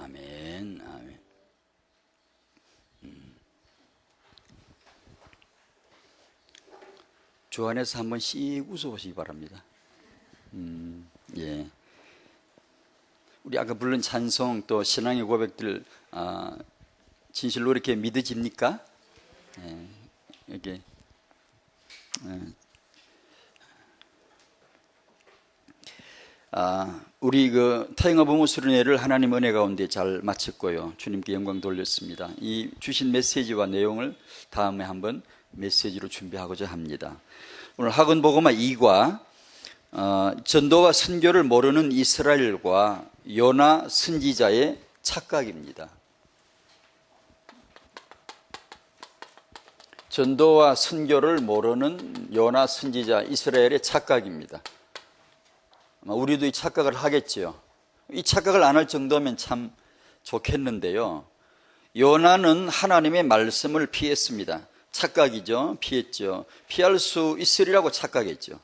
아멘, 아멘. 주 안에서 한번 씩 웃어보시기 바랍니다. 예. 우리 아까 부른 찬송 또 신앙의 고백들 진실로 이렇게 믿어집니까? 예. 이렇게 우리 타영아 부모 수련회를 하나님 은혜 가운데 잘 마쳤고요. 주님께 영광 돌렸습니다. 이 주신 메시지와 내용을 다음에 한번 메시지로 준비하고자 합니다. 오늘 학원 복음화 2과 전도와 선교를 모르는 이스라엘과 요나 선지자의 착각입니다. 전도와 선교를 모르는 요나 선지자 이스라엘의 착각입니다. 우리도 이 착각을 하겠지요. 이 착각을 안 할 정도면 참 좋겠는데요. 요나는 하나님의 말씀을 피했습니다. 착각이죠. 피했죠. 피할 수 있으리라고 착각했죠.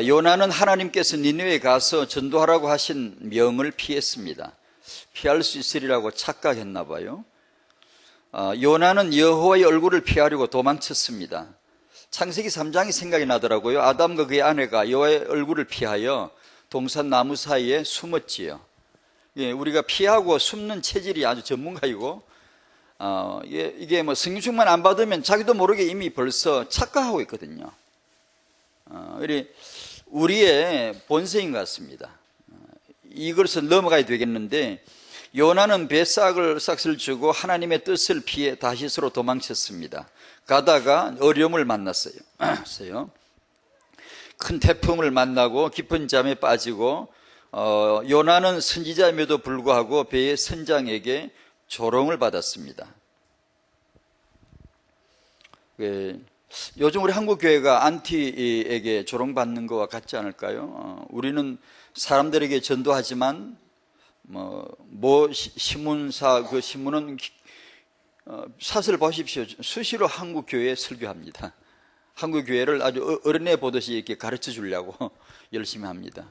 요나는 하나님께서 니느웨에 가서 전도하라고 하신 명을 피했습니다. 피할 수 있으리라고 착각했나 봐요. 요나는 여호와의 얼굴을 피하려고 도망쳤습니다. 창세기 3장이 생각이 나더라고요. 아담과 그의 아내가 여호와의 얼굴을 피하여 동산 나무 사이에 숨었지요. 예, 우리가 피하고 숨는 체질이 아주 전문가이고 이게 뭐 성경책만 안 받으면 자기도 모르게 이미 벌써 착각하고 있거든요. 우리의 본성인 것 같습니다. 이것을 넘어가야 되겠는데 요나는 뱃삭을 주고 하나님의 뜻을 피해 다시스로 도망쳤습니다. 가다가 어려움을 만났어요. 큰 태풍을 만나고 깊은 잠에 빠지고 요나는 선지자임에도 불구하고 배의 선장에게 조롱을 받았습니다. 요즘 우리 한국 교회가 안티에게 조롱받는 것과 같지 않을까요? 우리는 사람들에게 전도하지만 신문사 그 신문은 사설 보십시오. 수시로 한국 교회에 설교합니다. 한국 교회를 아주 어린애 보듯이 이렇게 가르쳐 주려고 열심히 합니다.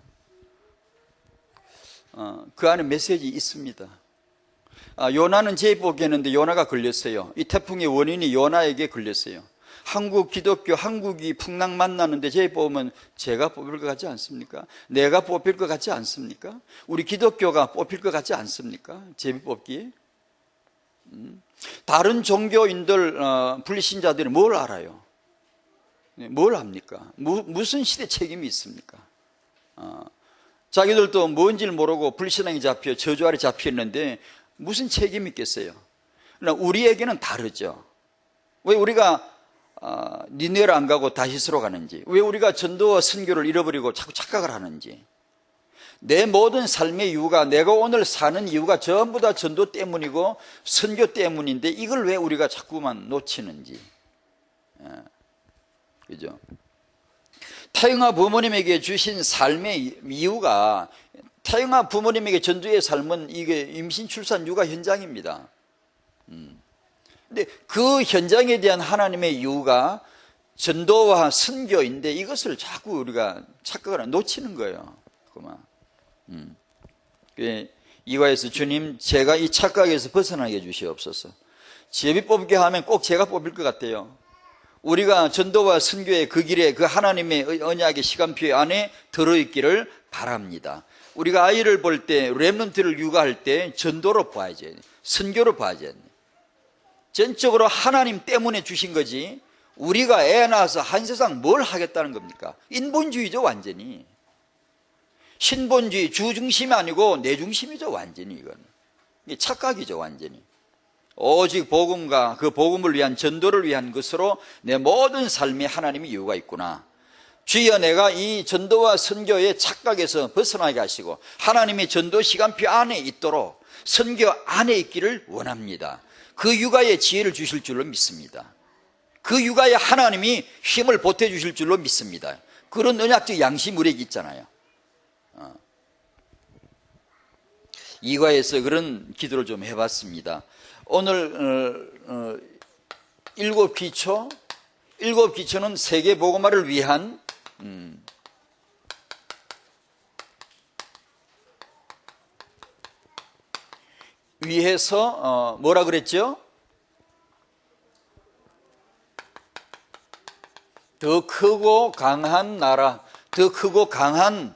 그 안에 메시지 있습니다. 요나는 제비 뽑겠는데 요나가 걸렸어요. 이 태풍의 원인이 요나에게 걸렸어요. 한국 기독교, 한국이 풍랑 만나는데 제비 뽑으면 제가 뽑힐 것 같지 않습니까? 내가 뽑힐 것 같지 않습니까? 우리 기독교가 뽑힐 것 같지 않습니까? 제비 뽑기에. 다른 종교인들, 불신자들이 뭘 알아요? 뭘 합니까? 무슨 시대 책임이 있습니까? 자기들도 뭔지를 모르고 불신앙에 잡혀 저주 아래 잡혔는데 무슨 책임이 있겠어요? 그러나 우리에게는 다르죠. 왜 우리가 니네를 안 가고 다시스로 가는지, 왜 우리가 전도와 선교를 잃어버리고 자꾸 착각을 하는지, 내 모든 삶의 이유가, 내가 오늘 사는 이유가 전부 다 전도 때문이고 선교 때문인데 이걸 왜 우리가 자꾸만 놓치는지. 그죠? 타영아 부모님에게 주신 삶의 이유가, 타영아 부모님에게 전도의 삶은 이게 임신 출산 육아 현장입니다. 근데 그 현장에 대한 하나님의 이유가 전도와 선교인데 이것을 자꾸 우리가 착각을 놓치는 거예요. 이과에서 주님, 제가 이 착각에서 벗어나게 해주시옵소서. 제비 뽑게 하면 꼭 제가 뽑힐 것 같아요. 우리가 전도와 선교의 그 길에 그 하나님의 언약의 시간표 안에 들어있기를 바랍니다. 우리가 아이를 볼 때, 렘넌트를 육아할 때 전도로 봐야지, 선교로 봐야지. 전적으로 하나님 때문에 주신 거지 우리가 애 낳아서 한 세상 뭘 하겠다는 겁니까? 인본주의죠, 완전히. 신본주의, 주중심이 아니고 내중심이죠, 완전히. 이건 착각이죠, 완전히. 오직 복음과 그 복음을 위한 전도를 위한 것으로 내 모든 삶에 하나님의 이유가 있구나. 주여, 내가 이 전도와 선교의 착각에서 벗어나게 하시고 하나님의 전도 시간표 안에 있도록 선교 안에 있기를 원합니다. 그 육아에 지혜를 주실 줄로 믿습니다. 그 육아에 하나님이 힘을 보태주실 줄로 믿습니다. 그런 언약적 양심 우리에게 있잖아요. 이과에서 그런 기도를 좀 해봤습니다. 오늘 7기초는 세계 복음화를 위한 위해서 뭐라 그랬죠? 더 크고 강한 나라, 더 크고 강한,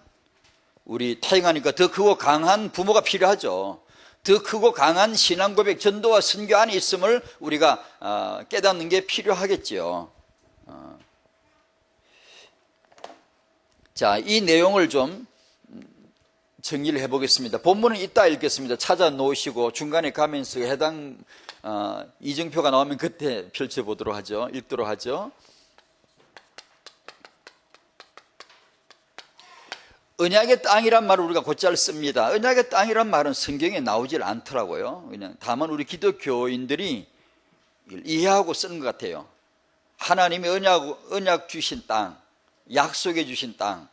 우리 타행하니까 더 크고 강한 부모가 필요하죠. 더 크고 강한 신앙 고백, 전도와 선교 안에 있음을 우리가 깨닫는 게 필요하겠죠. 자, 이 내용을 좀 정리를 해보겠습니다. 본문은 이따 읽겠습니다. 찾아 놓으시고 중간에 가면서 해당 이정표가 나오면 그때 펼쳐보도록 하죠. 읽도록 하죠. 언약의 땅이란 말을 우리가 곧잘 씁니다. 언약의 땅이란 말은 성경에 나오질 않더라고요. 그냥 다만 우리 기독교인들이 이해하고 쓰는 것 같아요. 하나님이 언약 주신 땅, 약속해 주신 땅,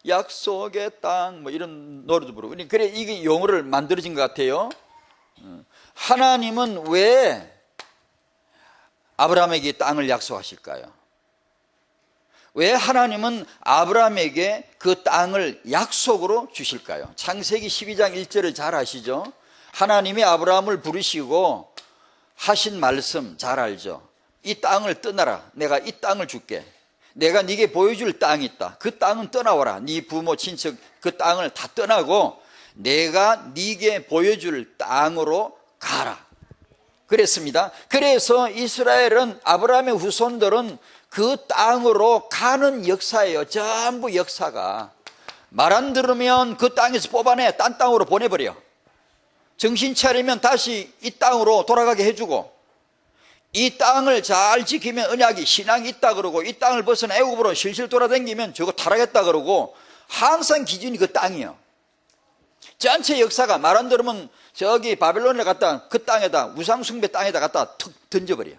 약속의 땅, 뭐 이런 노래도 부르고. 그래, 이게 용어를 만들어진 것 같아요. 하나님은 왜 아브라함에게 땅을 약속하실까요? 왜 하나님은 아브라함에게 그 땅을 약속으로 주실까요? 창세기 12장 1절을 잘 아시죠? 하나님이 아브라함을 부르시고 하신 말씀 잘 알죠? 이 땅을 떠나라. 내가 이 땅을 줄게. 내가 네게 보여줄 땅이 있다. 그 땅은 떠나와라. 네 부모 친척 그 땅을 다 떠나고 내가 네게 보여줄 땅으로 가라. 그랬습니다. 그래서 이스라엘은, 아브라함의 후손들은 그 땅으로 가는 역사예요. 전부 역사가. 말 안 들으면 그 땅에서 뽑아내 딴 땅으로 보내버려. 정신 차리면 다시 이 땅으로 돌아가게 해주고, 이 땅을 잘 지키면 언약이, 신앙이 있다 그러고, 이 땅을 벗어나 애굽으로 실실 돌아다니면 저거 타락했다 그러고, 항상 기준이 그 땅이에요. 전체 역사가 말 안 들으면 저기 바벨론에 갔다 그 땅에다, 우상숭배 땅에다 갖다 툭 던져버려.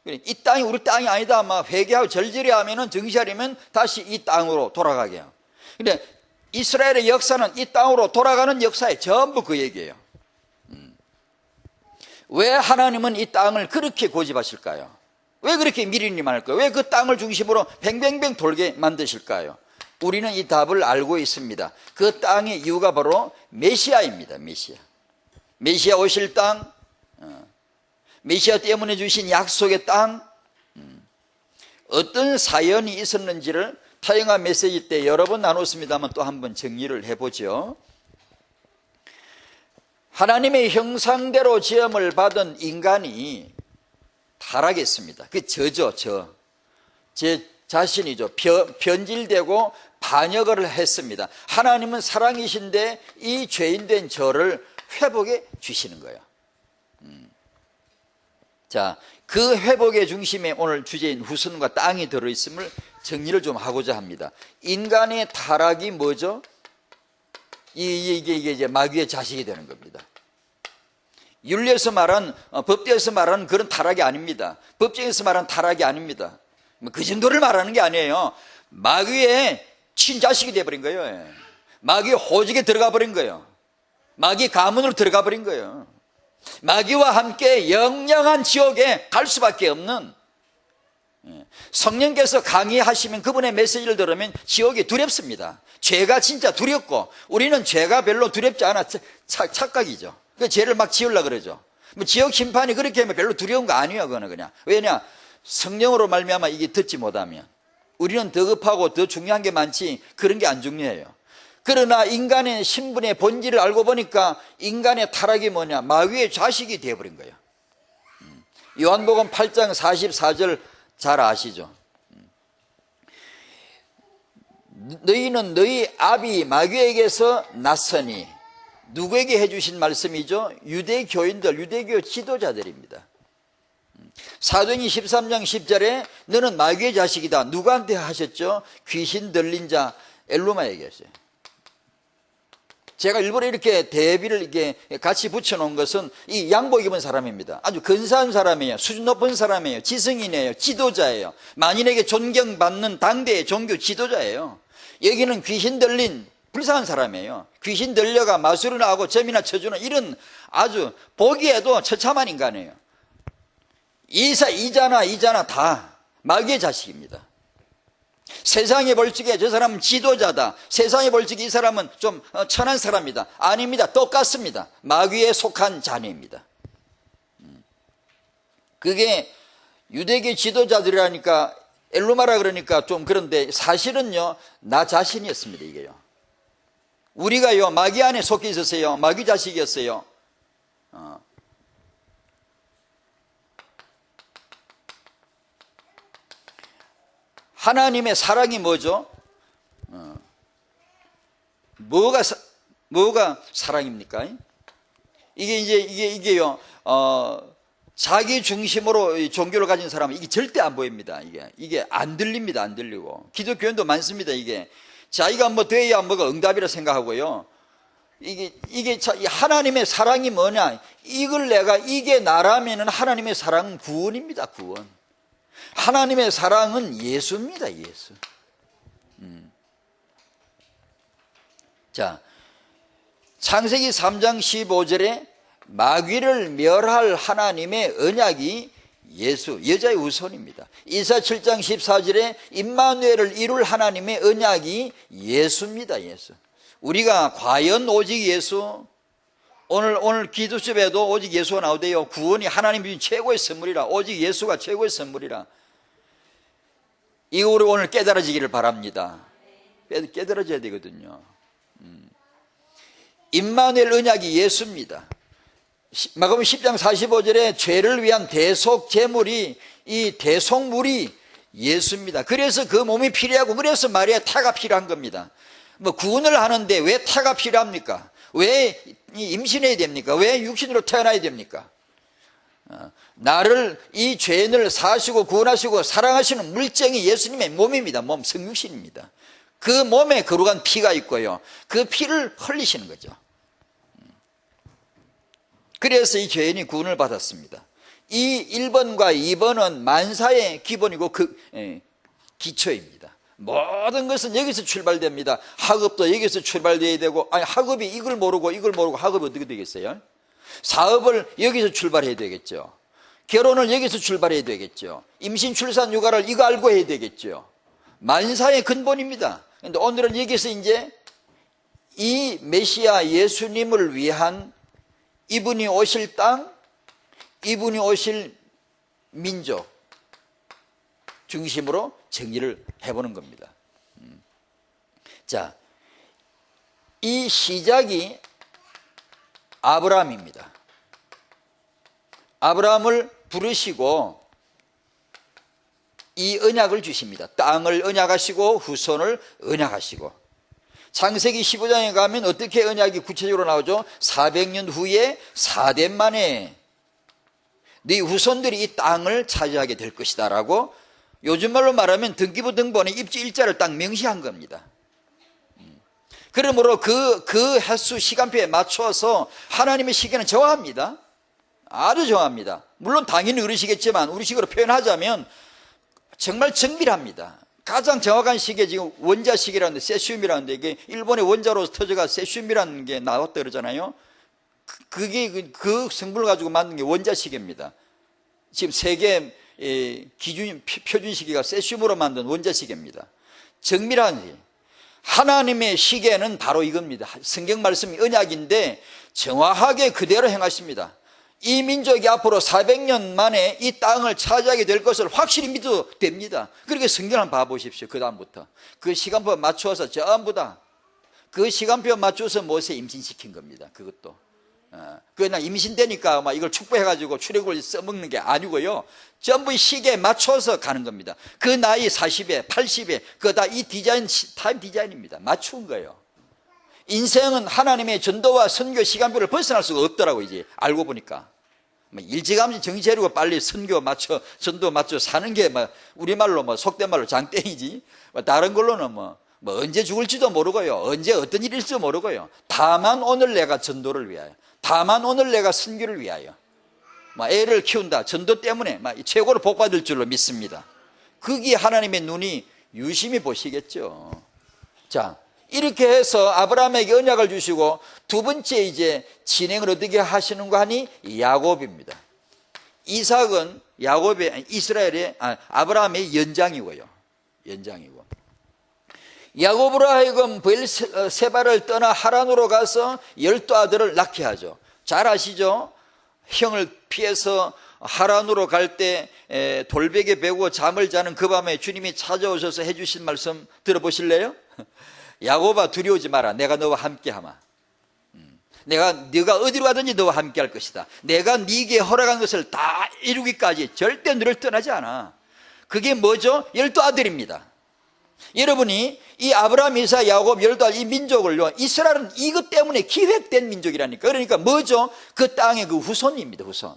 이 땅이 우리 땅이 아니다. 막 회개하고 절절히 하면은 정신 차리면 다시 이 땅으로 돌아가게 해요. 근데 이스라엘의 역사는 이 땅으로 돌아가는 역사에 전부 그 얘기예요. 왜 하나님은 이 땅을 그렇게 고집하실까요? 왜 그렇게 미리님 할까요? 왜 그 땅을 중심으로 뱅뱅뱅 돌게 만드실까요? 우리는 이 답을 알고 있습니다. 그 땅의 이유가 바로 메시아입니다. 메시아 오실 땅, 메시아 때문에 주신 약속의 땅, 어떤 사연이 있었는지를 타영아 메시지 때 여러 번 나눴습니다만 또 한번 정리를 해보죠. 하나님의 형상대로 지음을 받은 인간이 타락했습니다. 그 저죠, 제 자신이죠. 변질되고 반역을 했습니다. 하나님은 사랑이신데 이 죄인된 저를 회복해 주시는 거예요. 자, 그 회복의 중심에 오늘 주제인 후손과 땅이 들어있음을 정리를 좀 하고자 합니다. 인간의 타락이 뭐죠? 이게 이제 마귀의 자식이 되는 겁니다. 윤리에서 말한, 법대에서 말하는 그런 타락이 아닙니다. 법정에서 말하는 타락이 아닙니다. 그 정도를 말하는 게 아니에요. 마귀의 친자식이 되어버린 거예요. 마귀의 호적에 들어가 버린 거예요. 마귀 가문으로 들어가 버린 거예요. 마귀와 함께 영영한 지옥에 갈 수밖에 없는, 성령께서 강의하시면 그분의 메시지를 들으면 지옥이 두렵습니다. 죄가 진짜 두렵고, 우리는 죄가 별로 두렵지 않아. 착각이죠. 그 죄를 막 지으려고 그러죠. 뭐 지옥 심판이 그렇게 하면 별로 두려운 거 아니에요. 그거는 그냥. 왜냐? 성령으로 말미암아 이게 듣지 못하면. 우리는 더 급하고 더 중요한 게 많지 그런 게 안 중요해요. 그러나 인간의 신분의 본질을 알고 보니까 인간의 타락이 뭐냐? 마귀의 자식이 되어버린 거예요. 요한복음 8장 44절 잘 아시죠? 너희는 너희 아비 마귀에게서 났으니, 누구에게 해주신 말씀이죠? 유대교인들, 유대교 지도자들입니다. 사도행전 13장 10절에 너는 마귀의 자식이다. 누구한테 하셨죠? 귀신 들린 자 엘루마에게 했어요. 제가 일부러 이렇게 대비를 이렇게 같이 붙여놓은 것은 이 양복 입은 사람입니다. 아주 근사한 사람이에요. 수준 높은 사람이에요. 지성인이에요. 지도자예요. 만인에게 존경받는 당대의 종교 지도자예요. 여기는 귀신 들린 불쌍한 사람이에요. 귀신 들려가 마술을 하고 점이나 쳐주는 이런 아주 보기에도 처참한 인간이에요. 이자나 다 마귀의 자식입니다. 세상에 볼 적에 저 사람은 지도자다, 세상에 볼 적에 이 사람은 좀 천한 사람이다. 아닙니다. 똑같습니다. 마귀에 속한 자녀입니다. 그게 유대계 지도자들이라니까 엘루마라 그러니까 좀 그런데 사실은요 나 자신이었습니다. 이게요, 우리가요 마귀 안에 속해 있었어요. 마귀 자식이었어요. 하나님의 사랑이 뭐죠? 뭐가 사랑입니까? 이게요 자기 중심으로 종교를 가진 사람은 이게 절대 안 보입니다. 이게 안 들립니다. 안 들리고 기독교인도 많습니다. 이게 자기가 뭐 돼야 뭐가 응답이라 생각하고요. 이게 하나님의 사랑이 뭐냐? 이게 나라면은 하나님의 사랑은 구원입니다. 구원. 하나님의 사랑은 예수입니다. 예수. 자, 창세기 3장 15절에 마귀를 멸할 하나님의 언약이 예수, 여자의 우선입니다. 이사 7장 14절에 임마누엘을 이룰 하나님의 언약이 예수입니다. 예수. 우리가 과연 오직 예수, 오늘 기도집에도 오직 예수가 나오대요. 구원이 하나님이 최고의 선물이라, 오직 예수가 최고의 선물이라. 이거 우리 오늘 깨달아지기를 바랍니다. 깨달아져야 되거든요. 임마누엘 언약이 예수입니다. 마가복음 10장 45절에 죄를 위한 대속 제물이, 이 대속물이 예수입니다. 그래서 그 몸이 필요하고, 그래서 마리아의 타가 필요한 겁니다. 뭐 구원을 하는데 왜 타가 필요합니까? 왜 임신해야 됩니까? 왜 육신으로 태어나야 됩니까? 나를, 이 죄인을 사하시고 구원하시고 사랑하시는 물정이 예수님의 몸입니다. 몸, 성육신입니다. 그 몸에 거룩한 피가 있고요, 그 피를 흘리시는 거죠. 그래서 이 죄인이 구원을 받았습니다. 이 1번과 2번은 만사의 기본이고 기초입니다. 모든 것은 여기서 출발됩니다. 학업도 여기서 출발되어야 되고, 아니 학업이 이걸 모르고 학업이 어떻게 되겠어요? 사업을 여기서 출발해야 되겠죠. 결혼을 여기서 출발해야 되겠죠. 임신, 출산, 육아를 이거 알고 해야 되겠죠. 만사의 근본입니다. 그런데 오늘은 여기서 이제 이 메시아 예수님을 위한 이분이 오실 땅, 이분이 오실 민족 중심으로 정리를 해보는 겁니다. 자, 이 시작이 아브라함입니다. 아브라함을 부르시고 이 언약을 주십니다. 땅을 언약하시고 후손을 언약하시고. 창세기 15장에 가면 어떻게 언약이 구체적으로 나오죠? 400년 후에 4대 만에 네 후손들이 이 땅을 차지하게 될 것이다 라고, 요즘 말로 말하면 등기부 등본에 입지 일자를 딱 명시한 겁니다. 그러므로 그 횟수 시간표에 맞춰서 하나님의 시계는 정확합니다. 아주 정확합니다. 물론 당연히 어르시겠지만 우리 식으로 표현하자면 정말 정밀합니다. 가장 정확한 시계, 지금 원자 시계라는데 세슘이라는데, 이게 일본의 원자로 터져가 세슘이라는 게 나왔다 그러잖아요. 그게 그 성분을 가지고 만든 게 원자 시계입니다. 지금 세계 기준 표준 시계가 세슘으로 만든 원자 시계입니다. 정밀한 시계. 하나님의 시계는 바로 이겁니다. 성경 말씀이 언약인데 정확하게 그대로 행하십니다. 이 민족이 앞으로 400년 만에 이 땅을 차지하게 될 것을 확실히 믿어도 됩니다. 그렇게 성경을 한번 봐보십시오. 그 다음부터 그 시간표 맞추어서 전부 다 그 시간표 맞춰서 모세 임신시킨 겁니다. 그것도 그냥 임신되니까 막 이걸 축복해가지고 출애굽을 써먹는 게 아니고요, 전부 시계에 맞춰서 가는 겁니다. 그 나이 40에 80에 그거 다 이 디자인, 타임 디자인입니다. 맞춘 거예요. 인생은 하나님의 전도와 선교 시간표를 벗어날 수가 없더라고. 이제 알고 보니까 일찌감치 정신 차리고 빨리 선교 맞춰, 전도 맞춰 사는 게 우리말로 속된 말로 장땡이지, 다른 걸로는 언제 죽을지도 모르고요, 언제 어떤 일이 있을지도 모르고요. 다만 오늘 내가 전도를 위하여, 다만 오늘 내가 선교를 위하여 애를 키운다, 전도 때문에 최고로 복받을 줄로 믿습니다. 거기에 하나님의 눈이 유심히 보시겠죠. 자, 이렇게 해서 아브라함에게 언약을 주시고, 두 번째 이제 진행을 어떻게 하시는가 하니 야곱입니다. 이삭은 야곱의, 이스라엘의, 아브라함의 연장이고요. 연장이고. 야곱으로 하여금 브엘세바를 떠나 하란으로 가서 12아들을 낳게 하죠. 잘 아시죠? 형을 피해서 하란으로 갈 때 돌베개 베고 잠을 자는 그 밤에 주님이 찾아오셔서 해주신 말씀 들어보실래요? 야곱아, 두려우지 마라. 내가 너와 함께하마. 네가 어디로 가든지 너와 함께할 것이다. 내가 네게 허락한 것을 다 이루기까지 절대 너를 떠나지 않아. 그게 뭐죠? 12아들입니다. 여러분이 이 아브라함, 이삭, 야곱, 12아들 이 민족을요, 이스라엘은 이것 때문에 기획된 민족이라니까. 그러니까 뭐죠? 그 땅의 그 후손입니다. 후손.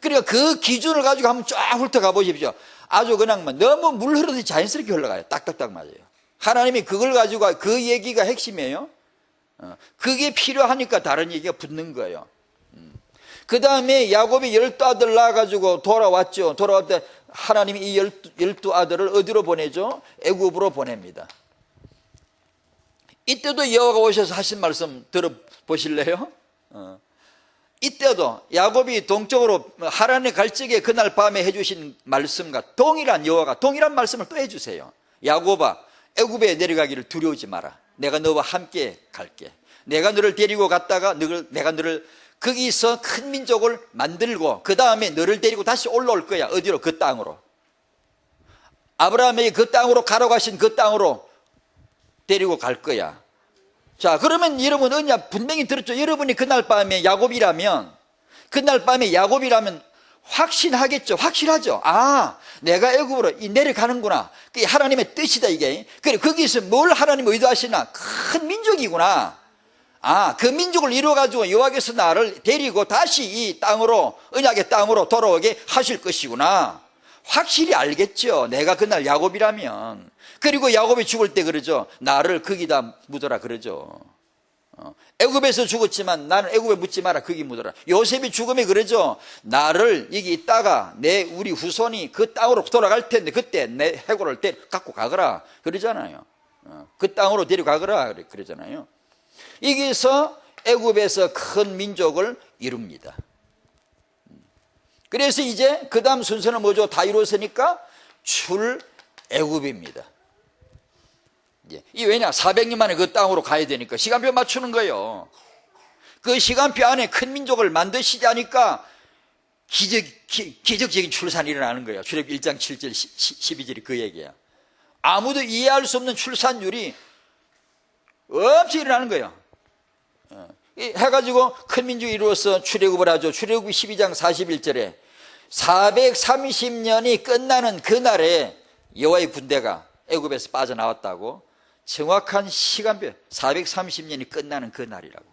그러니까 그 기준을 가지고 한번 쫙 훑어가 보십시오. 아주 그냥 너무 물 흐르듯이 자연스럽게 흘러가요. 딱딱딱 맞아요. 하나님이 그걸 가지고, 그 얘기가 핵심이에요. 그게 필요하니까 다른 얘기가 붙는 거예요. 그 다음에 야곱이 12아들 낳아가지고 돌아왔죠. 돌아올 때 하나님이 이 12아들을 어디로 보내죠? 애굽으로 보냅니다. 이때도 여호와가 오셔서 하신 말씀 들어보실래요? 이때도 야곱이 동쪽으로 하란에 갈 적에 그날 밤에 해주신 말씀과 동일한 말씀을 또 해주세요. 야곱아, 애굽에 내려가기를 두려우지 마라. 내가 너와 함께 갈게. 내가 너를 데리고 갔다가 내가 너를 거기서 큰 민족을 만들고 그 다음에 너를 데리고 다시 올라올 거야. 어디로? 그 땅으로. 아브라함에게 그 땅으로 가라고 하신 그 땅으로 데리고 갈 거야. 자, 그러면 여러분 언약 분명히 들었죠. 여러분이 그날 밤에 야곱이라면 확신하겠죠. 확실하죠. 아, 내가 애굽으로 내려가는구나. 그게 하나님의 뜻이다 이게. 그래, 거기서 뭘 하나님 의도하시나? 큰 민족이구나. 아, 그 민족을 이루어가지고 여호와께서 나를 데리고 다시 이 땅으로, 언약의 땅으로 돌아오게 하실 것이구나. 확실히 알겠죠. 내가 그날 야곱이라면. 그리고 야곱이 죽을 때 그러죠. 나를 거기다 묻어라 그러죠. 애굽에서 죽었지만 나는 애굽에 묻지 마라. 거기 묻어라. 요셉이 죽음에 그러죠. 나를 여기 있다가 우리 후손이 그 땅으로 돌아갈 텐데 그때 내 해골을 갖고 가거라 그러잖아요. 그 땅으로 데려가거라 그러잖아요. 여기서 애굽에서 큰 민족을 이룹니다. 그래서 이제 그 다음 순서는 뭐죠? 다 이루었으니까 출애굽입니다. 이 왜냐? 400년 만에 그 땅으로 가야 되니까 시간표 맞추는 거예요. 그 시간표 안에 큰 민족을 만드시자니까 기적적인 출산이 일어나는 거예요. 출애굽 1장 7절 12절이 그 얘기야. 아무도 이해할 수 없는 출산율이 엄청 일어나는 거예요. 해가지고 큰 민족이 이루어서 출애굽을 하죠. 출애굽 12장 41절에 430년이 끝나는 그날에 여호와의 군대가 애굽에서 빠져나왔다고. 정확한 시간표 430년이 끝나는 그날이라고.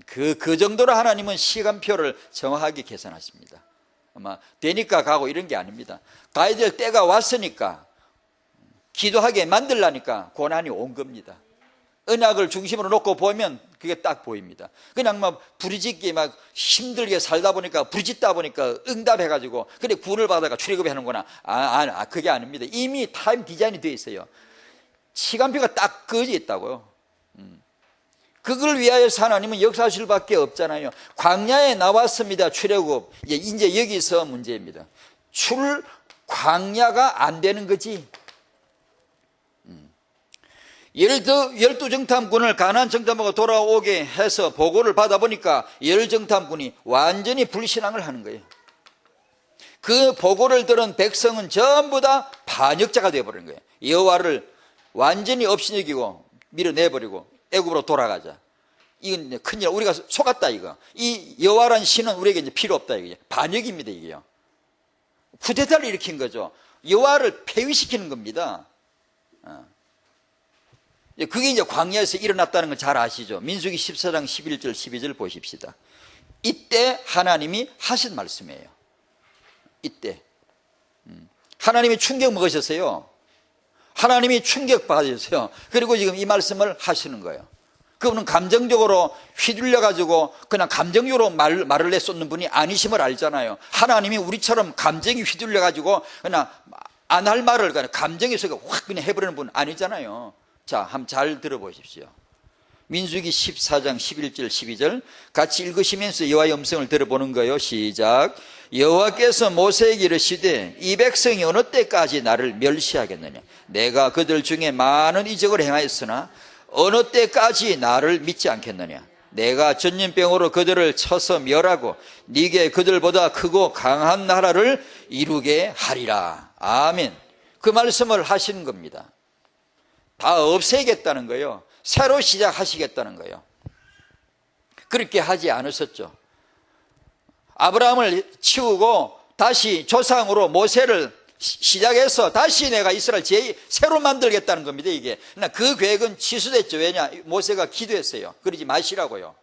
그 정도로 하나님은 시간표를 정확하게 계산하십니다. 아마 되니까 가고 이런 게 아닙니다. 가야 될 때가 왔으니까 기도하게 만들라니까 고난이 온 겁니다. 언약을 중심으로 놓고 보면 그게 딱 보입니다. 그냥 부르짖게 힘들게 살다 보니까 부르짖다 보니까 응답해가지고 그래 구원을 받아가 출애굽해 하는구나. 그게 아닙니다. 이미 타임 디자인이 되어 있어요. 시간표가 딱 그어져 있다고요. 그걸 위하여서 하나님은 역사하실 밖에 없잖아요. 광야에 나왔습니다. 출애굽. 이제 여기서 문제입니다. 광야가 안 되는 거지. 12정탐꾼을 가나안 정탐하고 돌아오게 해서 보고를 받아보니까 10정탐꾼이 완전히 불신앙을 하는 거예요. 그 보고를 들은 백성은 전부 다 반역자가 되어버린 거예요. 여호와를 완전히 업신여기고 밀어내버리고 애굽으로 돌아가자. 이건 큰일, 우리가 속았다 이거. 이 여호와라는 신은 우리에게 이제 필요 없다 이게. 반역입니다 이게요. 쿠데타를 일으킨 거죠. 여호와를 폐위시키는 겁니다. 그게 이제 광야에서 일어났다는 걸 잘 아시죠? 민수기 14장 11절 12절 보십시다. 이때 하나님이 하신 말씀이에요. 이때 하나님이 충격 먹으셨어요. 하나님이 충격 받으셨어요. 그리고 지금 이 말씀을 하시는 거예요. 그분은 감정적으로 휘둘려 가지고 그냥 감정적으로 말을 내쏟는 분이 아니심을 알잖아요. 하나님이 우리처럼 감정이 휘둘려 가지고 그냥 안 할 말을 그냥 감정에서 확 그냥 해버리는 분 아니잖아요. 자, 한번 잘 들어보십시오. 민수기 14장 11절 12절 같이 읽으시면서 여호와의 음성을 들어보는 거예요. 시작. 여호와께서 모세에게 이르시되 이 백성이 어느 때까지 나를 멸시하겠느냐. 내가 그들 중에 많은 이적을 행하였으나 어느 때까지 나를 믿지 않겠느냐. 내가 전염병으로 그들을 쳐서 멸하고 네게 그들보다 크고 강한 나라를 이루게 하리라. 아멘. 그 말씀을 하시는 겁니다. 다 없애겠다는 거예요. 새로 시작하시겠다는 거예요. 그렇게 하지 않으셨죠. 아브라함을 치우고 다시 조상으로 모세를 시작해서 다시 내가 이스라엘 새로 만들겠다는 겁니다. 이게. 그러나 그 계획은 취소됐죠. 왜냐? 모세가 기도했어요. 그러지 마시라고요.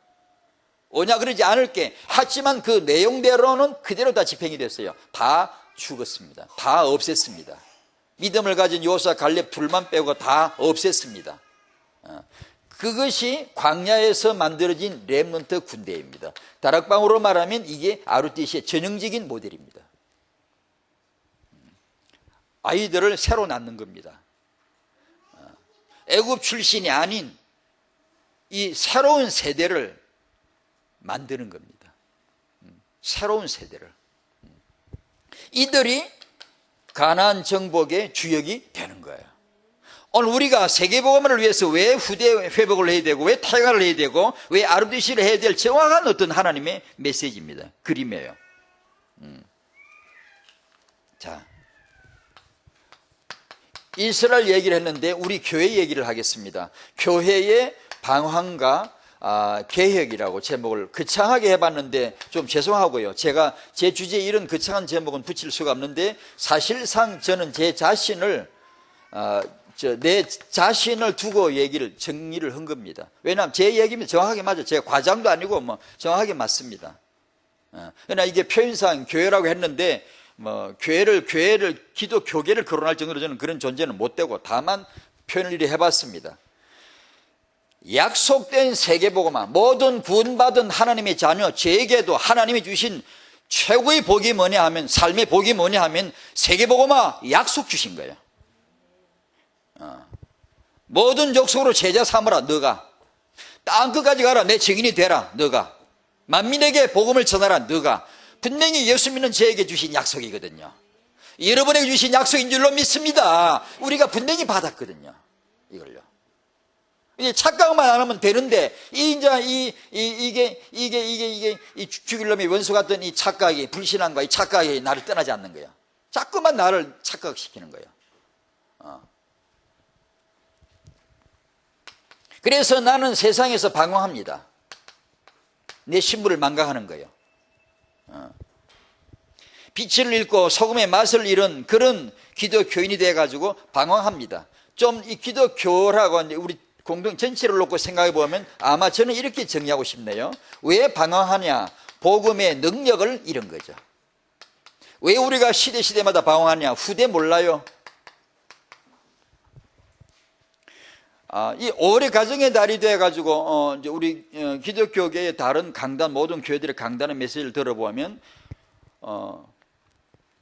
오냐 그러지 않을게. 하지만 그 내용대로는 그대로 다 집행이 됐어요. 다 죽었습니다. 다 없앴습니다. 믿음을 가진 요사 갈렙 둘만 빼고 다 없앴습니다. 그것이 광야에서 만들어진 렘넌트 군대입니다. 다락방으로 말하면 이게 ROTC의 전형적인 모델입니다. 아이들을 새로 낳는 겁니다. 애굽 출신이 아닌 이 새로운 세대를 만드는 겁니다. 새로운 세대를. 이들이 가나안 정복의 주역이 되는 거예요. 오늘 우리가 세계복음을 위해서 왜 후대 회복을 해야 되고 왜 타격을 해야 되고 왜 ROTC를 해야 될 정확한 어떤 하나님의 메시지입니다. 그림이에요. 자, 이스라엘 얘기를 했는데 우리 교회 얘기를 하겠습니다. 교회의 방황과 개혁이라고 제목을 거창하게 해봤는데 좀 죄송하고요. 제가 제 주제에 이런 거창한 제목은 붙일 수가 없는데 사실상 저는 제 자신을 내 자신을 두고 정리를 한 겁니다. 왜냐하면 제 얘기면 정확하게 맞아요. 제가 과장도 아니고 정확하게 맞습니다. 그러나 이게 표현상 교회라고 했는데 교회를 기독 교계를 거론할 정도로 저는 그런 존재는 못 되고 다만 표현을 이렇게 해봤습니다. 약속된 세계복음화, 모든 구원받은 하나님의 자녀 저에게도 하나님이 주신 최고의 복이 뭐냐 하면, 삶의 복이 뭐냐 하면 세계복음화 약속 주신 거예요. 모든 족속으로 제자 삼으라. 너가 땅끝까지 가라. 내 증인이 되라. 너가 만민에게 복음을 전하라. 너가. 분명히 예수 믿는 저에게 주신 약속이거든요. 여러분에게 주신 약속인 줄로 믿습니다. 우리가 분명히 받았거든요. 이걸요. 이제 착각만 안 하면 되는데 이게 죽일 놈의 원수 같은 이 착각이, 불신앙과 이 착각이 나를 떠나지 않는 거예요. 자꾸만 나를 착각시키는 거예요. 그래서 나는 세상에서 방황합니다. 내 신분을 망각하는 거예요. 빛을 잃고 소금의 맛을 잃은 그런 기독교인이 돼가지고 방황합니다. 좀 이 기독교라고 우리 공동 전체를 놓고 생각해 보면 아마 저는 이렇게 정리하고 싶네요. 왜 방황하냐? 복음의 능력을 잃은 거죠. 왜 우리가 시대마다 방황하냐? 후대 몰라요. 이 오래 가정의 달이 돼가지고 이제 우리 기독교계의 다른 강단, 모든 교회들의 강단의 메시지를 들어보면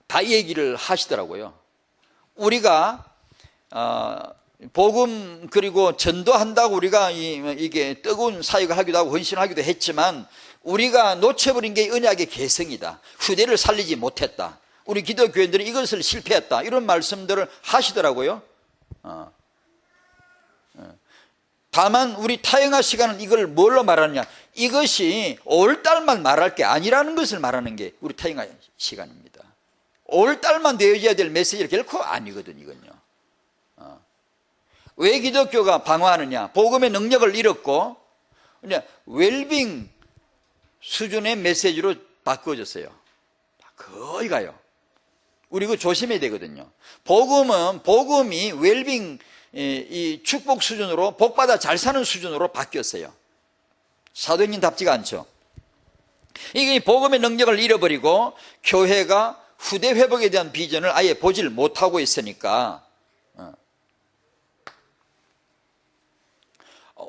다 얘기를 하시더라고요. 우리가 복음 그리고 전도한다고 우리가 이게 뜨거운 사역을 하기도 하고 헌신하기도 했지만 우리가 놓쳐버린 게 언약의 개성이다. 후대를 살리지 못했다. 우리 기독교인들이 이것을 실패했다. 이런 말씀들을 하시더라고요. 다만 우리 타영아 시간은 이걸 뭘로 말하느냐? 이것이 올 달만 말할 게 아니라는 것을 말하는 게 우리 타영아 시간입니다. 올 달만 되어져야 될 메시지는 결코 아니거든, 이건요. 왜 기독교가 방황하느냐? 복음의 능력을 잃었고 그냥 웰빙 수준의 메시지로 바꿔졌어요. 거의 가요. 우리 그거 조심해야 되거든요. 복음이 웰빙 이 축복 수준으로 복받아 잘 사는 수준으로 바뀌었어요. 사도행전답지가 않죠. 이게 복음의 능력을 잃어버리고 교회가 후대 회복에 대한 비전을 아예 보질 못하고 있으니까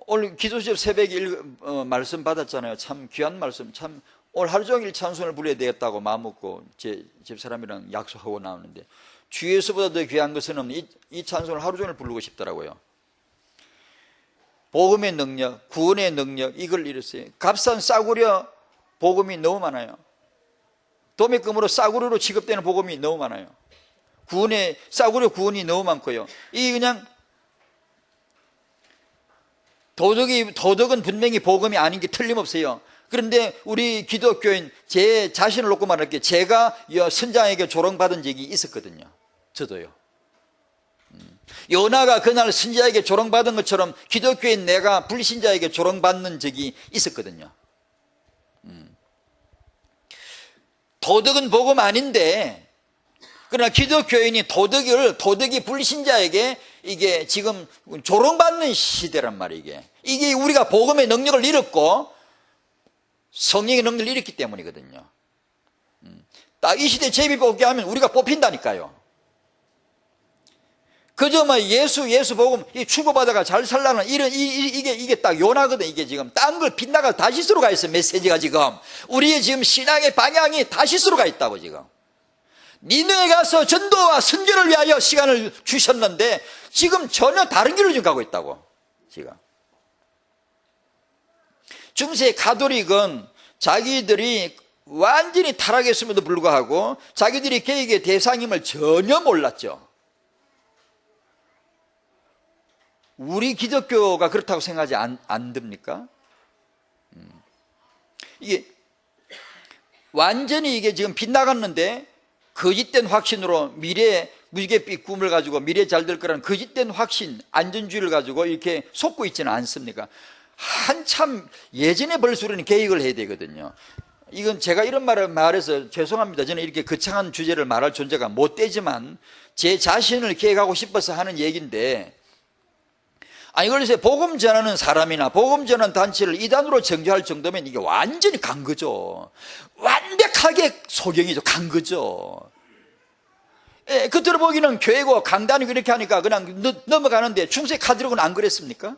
오늘 기도시접 새벽에 말씀 받았잖아요. 참 귀한 말씀. 참 오늘 하루 종일 찬송을 불러야 되겠다고 마음먹고 제 집사람이랑 약속하고 나오는데 주 예수보다 더 귀한 것은 이 찬송을 하루 종일 부르고 싶더라고요. 복음의 능력, 구원의 능력, 이걸 잃었어요. 값싼 싸구려 복음이 너무 많아요. 도매금으로 싸구려로 취급되는 복음이 너무 많아요. 싸구려 구원이 너무 많고요. 이 그냥 도덕은 분명히 복음이 아닌 게 틀림없어요. 그런데 우리 기독교인 제 자신을 놓고 말할게요. 제가 선장에게 조롱받은 적이 있었거든요. 저도요. 요나가 그날 선지자에게 조롱받은 것처럼 기독교인 내가 불신자에게 조롱받는 적이 있었거든요. 도덕은 복음 아닌데, 그러나 기독교인이 도덕이 불신자에게 이게 지금 조롱받는 시대란 말이에요. 이게 우리가 복음의 능력을 잃었고 성령의 능력을 잃었기 때문이거든요. 딱 이 시대 제비뽑기 하면 우리가 뽑힌다니까요. 그저 뭐 예수 복음 추구받아가 잘 살라는 이게 딱 요나거든. 이게 지금 딴 걸 빗나가 다시스로 가 있어. 메시지가 지금 우리의 지금 신앙의 방향이 다시스로 가 있다고. 지금 니느에 가서 전도와 선교를 위하여 시간을 주셨는데 지금 전혀 다른 길로 지금 가고 있다고. 지금 중세 가톨릭은 자기들이 완전히 타락했음에도 불구하고 자기들이 개혁의 대상임을 전혀 몰랐죠. 우리 기독교가 그렇다고 생각하지 안 듭니까? 이게 완전히 이게 지금 빗나갔는데 거짓된 확신으로 무지갯빛 꿈을 가지고 미래 잘 될 거라는 거짓된 확신, 안전주의를 가지고 이렇게 속고 있지는 않습니까? 한참 예전에 벌써 우리는 개혁을 해야 되거든요. 이건 제가 이런 말을 말해서 죄송합니다. 저는 이렇게 거창한 주제를 말할 존재가 못 되지만 제 자신을 개혁하고 싶어서 하는 얘기인데, 아니 그래서 복음 전하는 사람이나 복음 전하는 단체를 이단으로 정죄할 정도면 이게 완전히 간 거죠. 완벽하게 소경이죠. 간 거죠. 예, 겉으로 보기는 교회고 강단이 그렇게 하니까 그냥 넘어가는데 중세 카톨릭은 안 그랬습니까?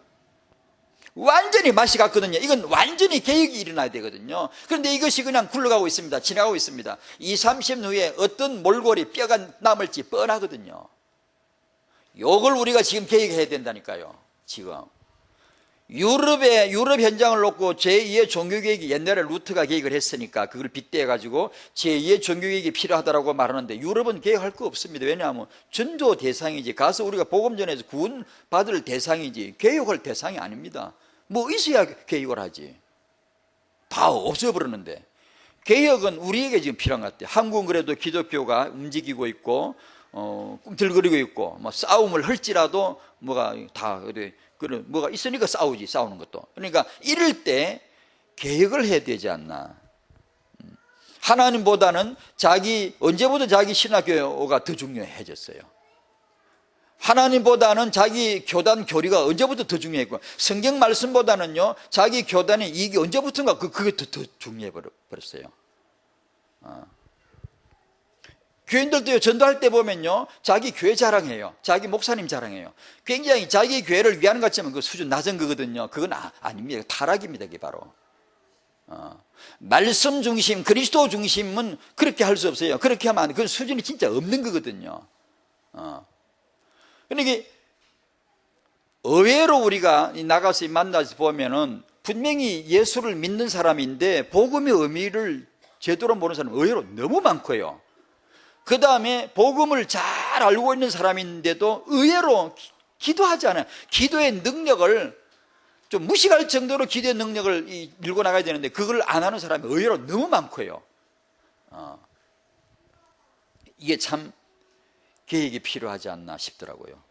완전히 맛이 갔거든요. 이건 완전히 개혁이 일어나야 되거든요. 그런데 이것이 그냥 굴러가고 있습니다. 지나가고 있습니다. 20-30년 후에 어떤 몰골이 뼈가 남을지 뻔하거든요. 이걸 우리가 지금 개혁해야 된다니까요. 지금 유럽 현장을 놓고 제2의 종교개혁이 옛날에 루트가 개혁을 했으니까 그걸 빗대어 가지고 제2의 종교개혁이 필요하다고 말하는데 유럽은 개혁할 거 없습니다. 왜냐하면 전도 대상이지, 가서 우리가 복음 전해서 구원 받을 대상이지 개혁할 대상이 아닙니다. 뭐 있어야 개혁을 하지. 다 없어버렸는데 개혁은 우리에게 지금 필요한 것 같아요. 한국은 그래도 기독교가 움직이고 있고 꿈틀거리고 있고 뭐 싸움을 할지라도 뭐가 다 뭐가 있으니까 싸우는 것도. 그러니까 이럴 때 개혁을 해야 되지 않나. 하나님보다는 언제부터 자기 신학교가 더 중요해졌어요. 하나님보다는 자기 교단 교리가 언제부터 더 중요했고, 성경 말씀보다는요 자기 교단의 이익이 언제부턴가 그게 더 중요해 버렸어요. 교인들도 전도할 때 보면요 자기 교회 자랑해요. 자기 목사님 자랑해요. 굉장히 자기 교회를 위하는 것 같지만 그 수준 낮은 거거든요. 그건 아닙니다. 타락입니다. 그게 바로 말씀 중심, 그리스도 중심은 그렇게 할 수 없어요. 그렇게 하면 그 수준이 진짜 없는 거거든요. 그러니까 의외로 우리가 나가서 만나서 보면은 분명히 예수를 믿는 사람인데 복음의 의미를 제대로 모르는 사람은 의외로 너무 많고요. 그 다음에 복음을 잘 알고 있는 사람인데도 의외로 기도하지 않아요. 기도의 능력을 좀 무식할 정도로 기도의 능력을 밀고 나가야 되는데 그걸 안 하는 사람이 의외로 너무 많고요. 이게 참 개혁이 필요하지 않나 싶더라고요.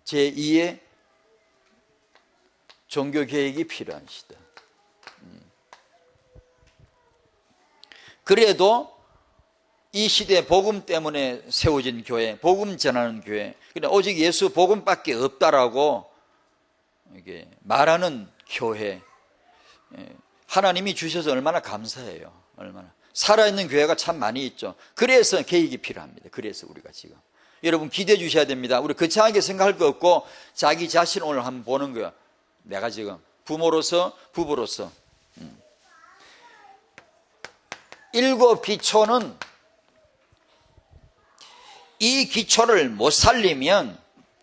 제2의 종교 개혁이 필요한 시대. 그래도 이 시대 복음 때문에 세워진 교회, 복음 전하는 교회, 오직 예수 복음밖에 없다라고 이게 말하는 교회, 하나님이 주셔서 얼마나 감사해요. 얼마나 살아있는 교회가 참 많이 있죠. 그래서 개혁이 필요합니다. 그래서 우리가 지금 여러분 기대해 주셔야 됩니다. 우리 거창하게 생각할 거 없고 자기 자신 오늘 한번 보는 거야. 내가 지금 부모로서 부부로서 7 기초는 이 기초를 못 살리면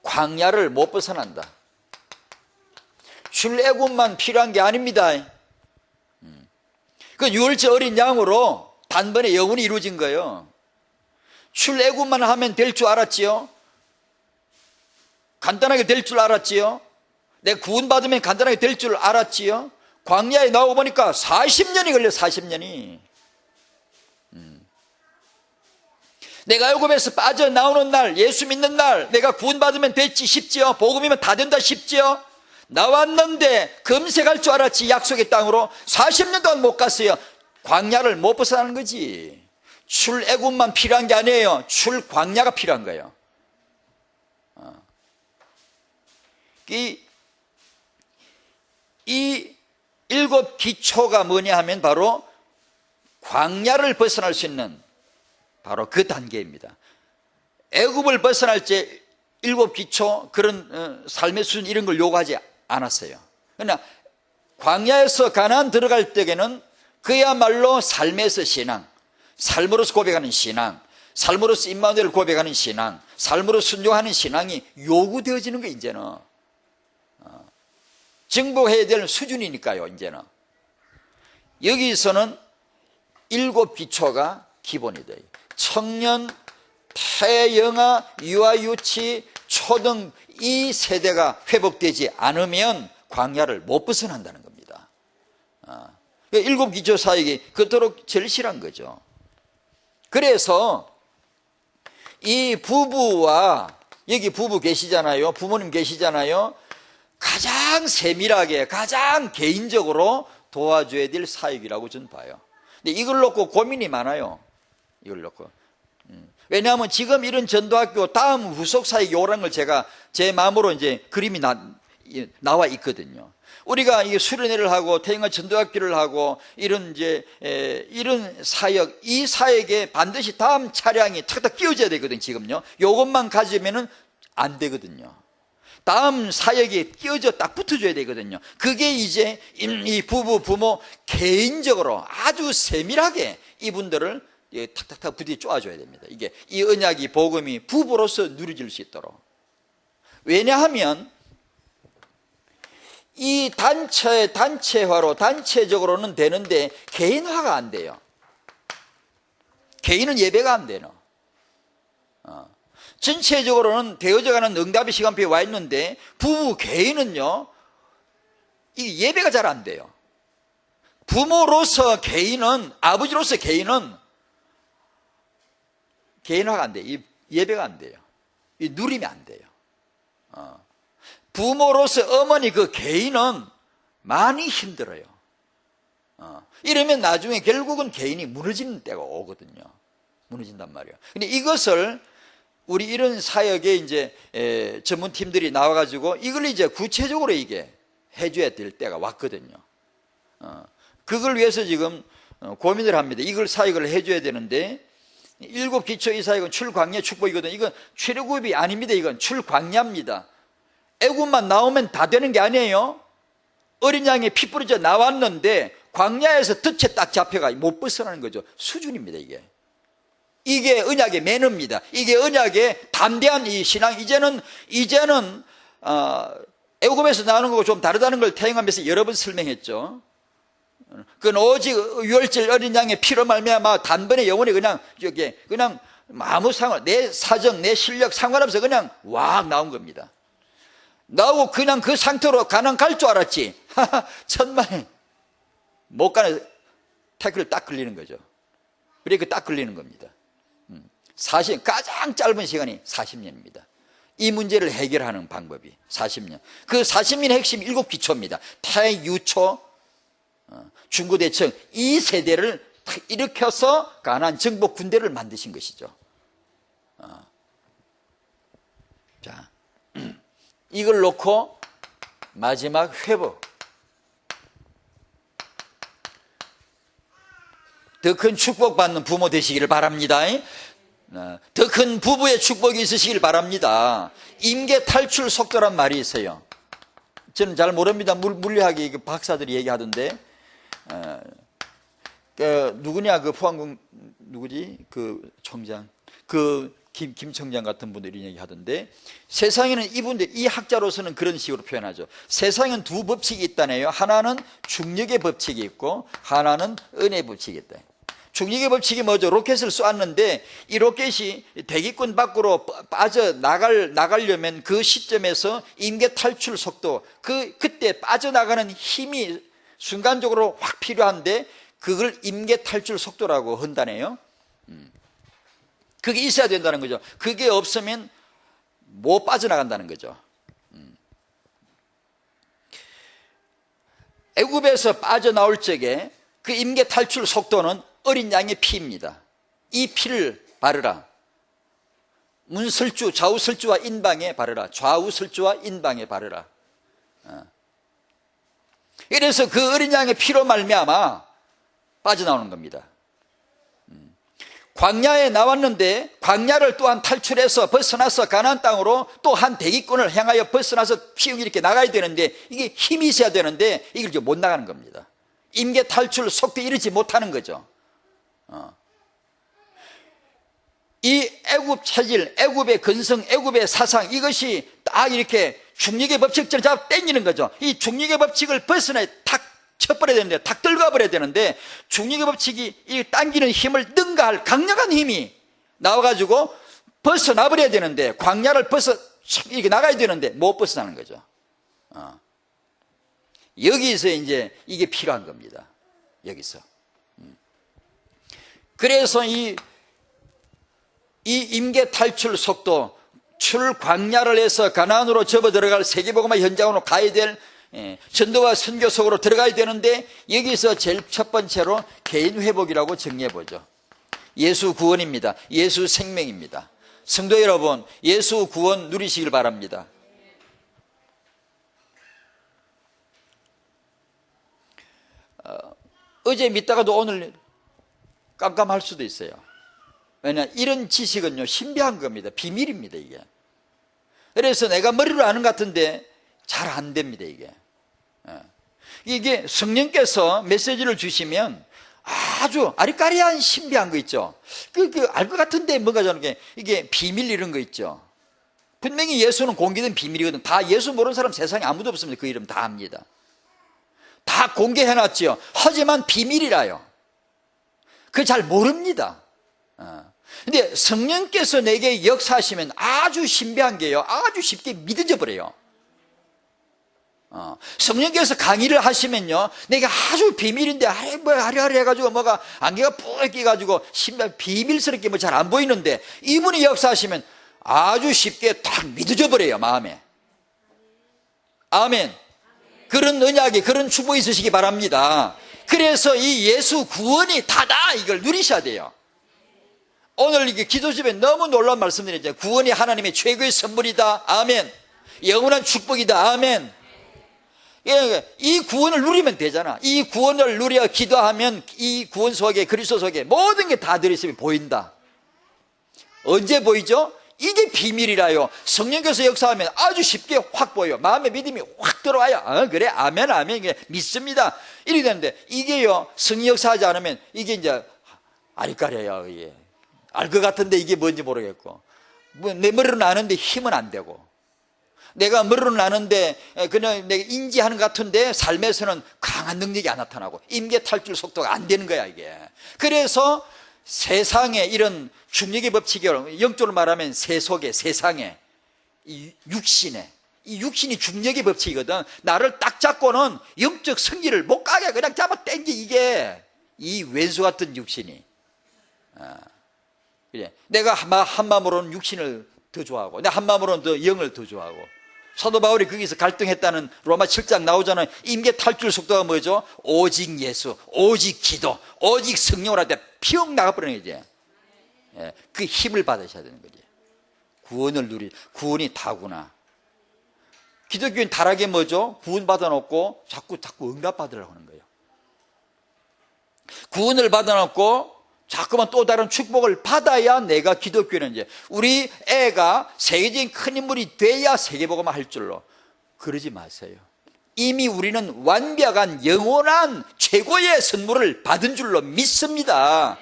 광야를 못 벗어난다. 출애굽만 필요한 게 아닙니다. 그 유월절 어린 양으로 단번에 영원히 이루어진 거예요. 출애굽만 하면 될 줄 알았지요? 간단하게 될 줄 알았지요? 내 구원받으면 간단하게 될 줄 알았지요? 광야에 나오고 보니까 40년이 걸려. 40년이. 내가 애굽에서 빠져나오는 날, 예수 믿는 날 내가 구원받으면 됐지 싶지요? 복음이면 다 된다 싶지요? 나왔는데 금세 갈 줄 알았지. 약속의 땅으로 40년 동안 못 갔어요. 광야를 못 벗어나는 거지. 출애굽만 필요한 게 아니에요. 출광야가 필요한 거예요. 이 일곱 기초가 뭐냐 하면 바로 광야를 벗어날 수 있는 바로 그 단계입니다. 애굽을 벗어날 때 일곱 기초 그런 삶의 수준 이런 걸 요구하지 않았어요. 그러나 광야에서 가나안 들어갈 때에는 그야말로 삶에서 신앙, 삶으로서 고백하는 신앙, 삶으로서 임마누엘을 고백하는 신앙, 삶으로 순종하는 신앙이 요구되어지는 게 이제는 증복해야 될 수준이니까요. 이제는 여기서는 일곱 기초가 기본이 돼요. 청년, 태영아, 유아유치, 초등 이 세대가 회복되지 않으면 광야를 못 벗어난다는 겁니다. 일곱 기초 사역이 그토록 절실한 거죠. 그래서 이 부부와 여기 부부 계시잖아요. 부모님 계시잖아요. 가장 세밀하게 가장 개인적으로 도와줘야 될 사역이라고 저는 봐요. 근데 이걸 놓고 고민이 많아요. 이걸 놓고. 왜냐하면 지금 이런 전도학교 다음 후속 사역이 오라는 걸 제가 제 마음으로 이제 그림이 나와 있거든요. 우리가 이 수련회를 하고 태영아 전도학교를 하고 이런 이런 사역, 이 사역에 반드시 다음 차량이 탁탁 끼워져야 되거든요. 지금요. 요것만 가지면은 안 되거든요. 다음 사역이 끼워져 딱 붙어줘야 되거든요. 그게 이제 이 부부, 부모 개인적으로 아주 세밀하게 이분들을 탁탁탁 부딪혀 쪼아줘야 됩니다. 이게 이 언약이 복음이 부부로서 누려질 수 있도록. 왜냐하면 이 단체화로 단체적으로는 되는데 개인화가 안 돼요. 개인은 예배가 안 되나. 전체적으로는 되어져가는 응답의 시간표에 와 있는데 부부 개인은요, 이 예배가 잘 안 돼요. 부모로서 개인은, 아버지로서 개인은 개인화가 안 돼요. 이 예배가 안 돼요. 이 누림이 안 돼요. 부모로서 어머니 그 개인은 많이 힘들어요. 이러면 나중에 결국은 개인이 무너지는 때가 오거든요. 무너진단 말이에요. 근데 이것을 우리 이런 사역에 이제 전문팀들이 나와가지고 이걸 이제 구체적으로 이게 해줘야 될 때가 왔거든요. 그걸 위해서 지금 고민을 합니다. 이걸 사역을 해줘야 되는데 일곱 기초 이 사역은 출광야 축복이거든요. 이건 출애굽이 아닙니다. 이건 출광야입니다. 애굽만 나오면 다 되는 게 아니에요. 어린 양이 피 뿌려져 나왔는데 광야에서 덫에 딱 잡혀가 못 벗어나는 거죠. 수준입니다. 이게 언약의 매너입니다. 이게 언약의 담대한 이 신앙. 이제는 애굽에서 나오는 거고 좀 다르다는 걸 태영하면서 여러 번 설명했죠. 그건 오직 유월절 어린 양의 피로 말미암아 단번에 영원히 그냥 아무 내 사정 내 실력 상관없어 그냥 왁 나온 겁니다. 나오고 그냥 그 상태로 가난 갈 줄 알았지. 천만에 못 가는 태클 딱 걸리는 거죠. 브레이크 딱 걸리는 겁니다. 가장 짧은 시간이 40년입니다. 이 문제를 해결하는 방법이 40년. 그 40년의 핵심 7기초입니다. 태유초, 중고대청 이 세대를 일으켜서 가나안 정복 군대를 만드신 것이죠. 자, 이걸 놓고 마지막 회복. 더 큰 축복받는 부모 되시기를 바랍니다. 더 큰 부부의 축복이 있으시길 바랍니다. 임계 탈출 속도란 말이 있어요. 저는 잘 모릅니다. 물리학의 박사들이 얘기하던데 누구냐 그 포항공 누구지 그 총장 그 김청장 같은 분들이 이런 얘기 하던데, 세상에는 이분들, 이 학자로서는 그런 식으로 표현하죠. 세상에는 두 법칙이 있다네요. 하나는 중력의 법칙이 있고 하나는 은혜의 법칙이 있다. 중력의 법칙이 뭐죠? 로켓을 쏘았는데 이 로켓이 대기권 밖으로 빠져나가려면 그 시점에서 임계 탈출 속도, 그때 빠져나가는 힘이 순간적으로 확 필요한데 그걸 임계 탈출 속도라고 한다네요. 그게 있어야 된다는 거죠. 그게 없으면 못 빠져나간다는 거죠. 애굽에서 빠져나올 적에 그 임계 탈출 속도는 어린 양의 피입니다. 이 피를 바르라. 문설주, 좌우설주와 인방에 바르라. 좌우설주와 인방에 바르라. 그래서 그 어린 양의 피로 말미암아 빠져나오는 겁니다. 광야에 나왔는데 광야를 또한 탈출해서 벗어나서 가나안 땅으로 또 한 대기권을 향하여 벗어나서 피웅이 이렇게 나가야 되는데 이게 힘이 있어야 되는데 이걸 이제 못 나가는 겁니다. 임계 탈출 속도에 이르지 못하는 거죠. 이 애굽 체질, 애굽의 근성, 애굽의 사상, 이것이 딱 이렇게 중력의 법칙처럼 잡아 당기는 거죠. 이 중력의 법칙을 벗어나 탁 쳐버려야 되는데, 탁 들어가버려야 되는데, 중력의 법칙이 이 당기는 힘을 능가할 강력한 힘이 나와가지고 벗어나버려야 되는데, 광야를 이렇게 나가야 되는데 못 벗어나는 거죠. 여기서 이제 이게 필요한 겁니다. 여기서. 그래서 이 임계 탈출 속도, 출광야를 해서 가나안으로 접어 들어갈 세계복음화 현장으로 가야 될 전도와 선교 속으로 들어가야 되는데, 여기서 제일 첫 번째로 개인 회복이라고 정리해 보죠. 예수 구원입니다. 예수 생명입니다. 성도 여러분, 예수 구원 누리시길 바랍니다. 어제 믿다가도 오늘 깜깜할 수도 있어요. 왜냐, 이런 지식은요 신비한 겁니다. 비밀입니다. 이게. 그래서 내가 머리로 아는 것 같은데 잘 안 됩니다. 이게 성령께서 메시지를 주시면 아주 아리까리한 신비한 거 있죠. 알 것 같은데 뭔가 저는 이게 비밀 이런 거 있죠. 분명히 예수는 공개된 비밀이거든. 다 예수 모르는 사람 세상에 아무도 없습니다. 그 이름 다 압니다. 다 공개해놨죠. 하지만 비밀이라요. 그걸 잘 모릅니다. 근데 성령께서 내게 역사하시면 아주 신비한 게요, 아주 쉽게 믿어져 버려요. 성령께서 강의를 하시면요, 내가 아주 비밀인데 하리하리 해가지고 뭐가 안개가 푹 끼가지고 비밀스럽게 뭐 잘 안 보이는데 이분이 역사하시면 아주 쉽게 딱 믿어져 버려요, 마음에. 아멘. 그런 언약이, 그런 축복이 있으시기 바랍니다. 그래서 이 예수 구원이 다다, 이걸 누리셔야 돼요. 오늘 이게 기도집에 너무 놀라운 말씀드리죠. 구원이 하나님의 최고의 선물이다. 아멘. 영원한 축복이다. 아멘. 이 구원을 누리면 되잖아. 이 구원을 누려 기도하면 이 구원 속에, 그리스도 속에 모든 게 다 들어있으면 보인다. 언제 보이죠? 이게 비밀이라요. 성령께서 역사하면 아주 쉽게 확 보여요. 마음의 믿음이 확 들어와요. 그래, 아멘, 아멘. 이게 믿습니다. 이렇게 되는데, 이게요, 성령 역사하지 않으면 이게 이제 아리까리예요. 이게. 알 것 같은데 이게 뭔지 모르겠고, 내 머리로는 아는데 힘은 안 되고, 내가 머리로는 아는데 그냥 내가 인지하는 것 같은데 삶에서는 강한 능력이 안 나타나고 임계 탈출 속도가 안 되는 거야, 이게. 그래서 세상에 이런 중력의 법칙이, 영적으로 말하면 세속에, 세상에, 이 육신이 중력의 법칙이거든. 나를 딱 잡고는 영적 승리를 못 가게 그냥 잡아 당기, 이게 이 왼수 같은 육신이. 그래. 내가 한 마음으로는 육신을 더 좋아하고, 내가 한 마음으로는 더 영을 더 좋아하고. 사도 바울이 거기서 갈등했다는 로마 7장 나오잖아요. 임계 탈출 속도가 뭐죠? 오직 예수, 오직 기도, 오직 성령으로 할 때 피웅 나가버리는 거지. 그 힘을 받으셔야 되는 거지. 구원이 다구나. 기독교인 타락이 뭐죠? 구원 받아놓고 자꾸 응답받으려고 하는 거예요. 구원을 받아놓고 자꾸만 또 다른 축복을 받아야 내가 기독교는, 이제 우리 애가 세계적인 큰 인물이 돼야 세계복음을 할 줄로. 그러지 마세요. 이미 우리는 완벽한 영원한 최고의 선물을 받은 줄로 믿습니다.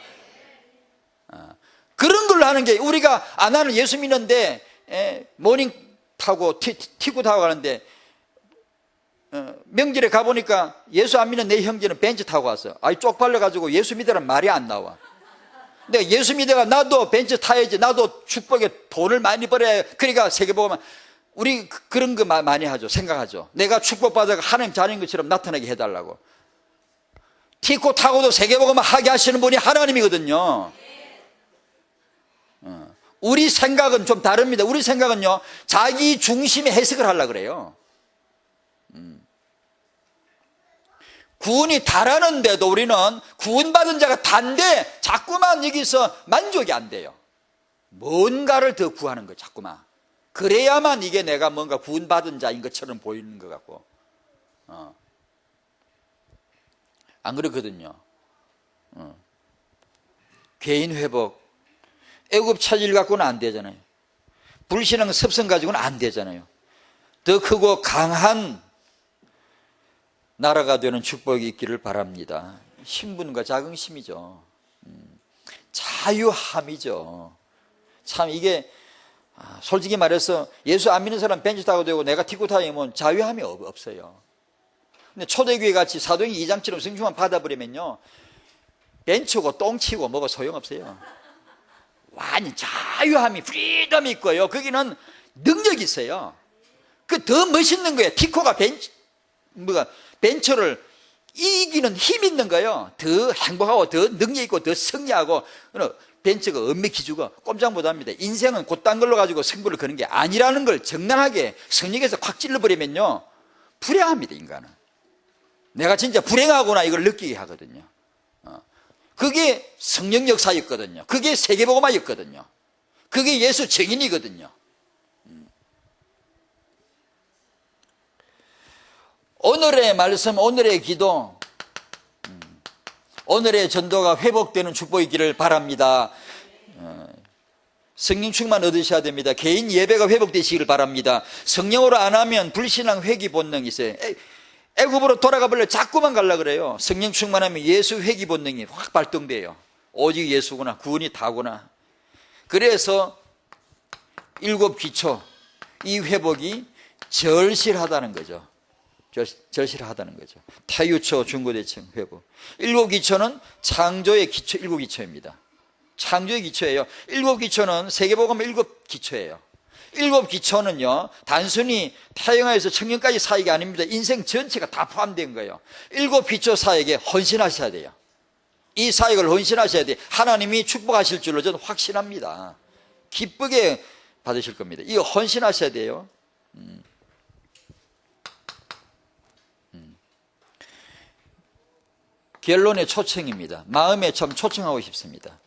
그런 걸로 하는 게, 우리가 나는 예수 믿는데 모닝 타고 티구 타고 가는데 명절에 가보니까 예수 안 믿는 내 형제는 벤츠 타고 왔어. 아이 쪽팔려가지고 예수 믿으란 말이 안 나와. 내가 예수 믿어가 나도 벤츠 타야지, 나도 축복에 돈을 많이 벌어야, 그러니까 세계복음은 우리 그런 거 많이 하죠. 생각하죠. 내가 축복받아가 하나님 자녀인 것처럼 나타나게 해달라고. 티코 타고도 세계복음을 하게 하시는 분이 하나님이거든요. 우리 생각은 좀 다릅니다. 우리 생각은요, 자기 중심의 해석을 하려고 그래요. 구원이 다라는데도 우리는 구원받은 자가 단데 자꾸만 여기서 만족이 안 돼요. 뭔가를 더 구하는 거예요, 자꾸만. 그래야만 이게 내가 뭔가 구원받은 자인 것처럼 보이는 것 같고. 안 그렇거든요. 개인 회복, 애굽 차질 갖고는 안 되잖아요. 불신앙 습성 가지고는 안 되잖아요. 더 크고 강한 나라가 되는 축복이 있기를 바랍니다. 신분과 자긍심이죠. 자유함이죠. 참 이게 솔직히 말해서 예수 안 믿는 사람 벤츠 타고 되고 내가 티코 타면 자유함이 없어요. 근데 초대교회 같이 사도행전 2장처럼 성령만 받아버리면요, 벤츠고 똥치고 뭐가 소용없어요. 완전 자유함이, 프리덤이 있고요, 거기는 능력이 있어요. 그 더 멋있는 거예요. 티코가 벤츠를 이기는 힘이 있는 거예요. 더 행복하고 더 능력 있고 더 승리하고. 벤츠가 엄밀히 기주가 꼼짝 못합니다. 인생은 곧딴 걸로 가지고 승부를 거는 게 아니라는 걸 적나라하게 성령에서 확 찔러버리면요, 불행합니다. 인간은. 내가 진짜 불행하구나 이걸 느끼게 하거든요. 그게 성령 역사였거든요. 그게 세계복음화였거든요. 그게 예수 증인이거든요. 오늘의 말씀, 오늘의 기도, 오늘의 전도가 회복되는 축복이 있기를 바랍니다. 성령 충만 얻으셔야 됩니다. 개인 예배가 회복되시기를 바랍니다. 성령으로 안 하면 불신앙 회귀 본능이 있어요. 애굽으로 돌아가 버려 자꾸만 가려고 그래요. 성령 충만하면 예수 회귀 본능이 확 발동돼요. 오직 예수구나, 구원이 다구나. 그래서 7 기초, 이 회복이 절실하다는 거죠. 절실하다는 거죠. 타유초 중고대청 회복. 7 기초는 창조의 기초, 7 기초입니다. 창조의 기초예요. 7 기초는 세계복음 7 기초예요. 7 기초는요, 단순히 태영아에서 청년까지 사역이 아닙니다. 인생 전체가 다 포함된 거예요. 7 기초 사역에 헌신하셔야 돼요. 이 사역을 헌신하셔야 돼요. 하나님이 축복하실 줄로 저는 확신합니다. 기쁘게 받으실 겁니다. 이거 헌신하셔야 돼요. 결론의 초청입니다. 마음에 참 초청하고 싶습니다.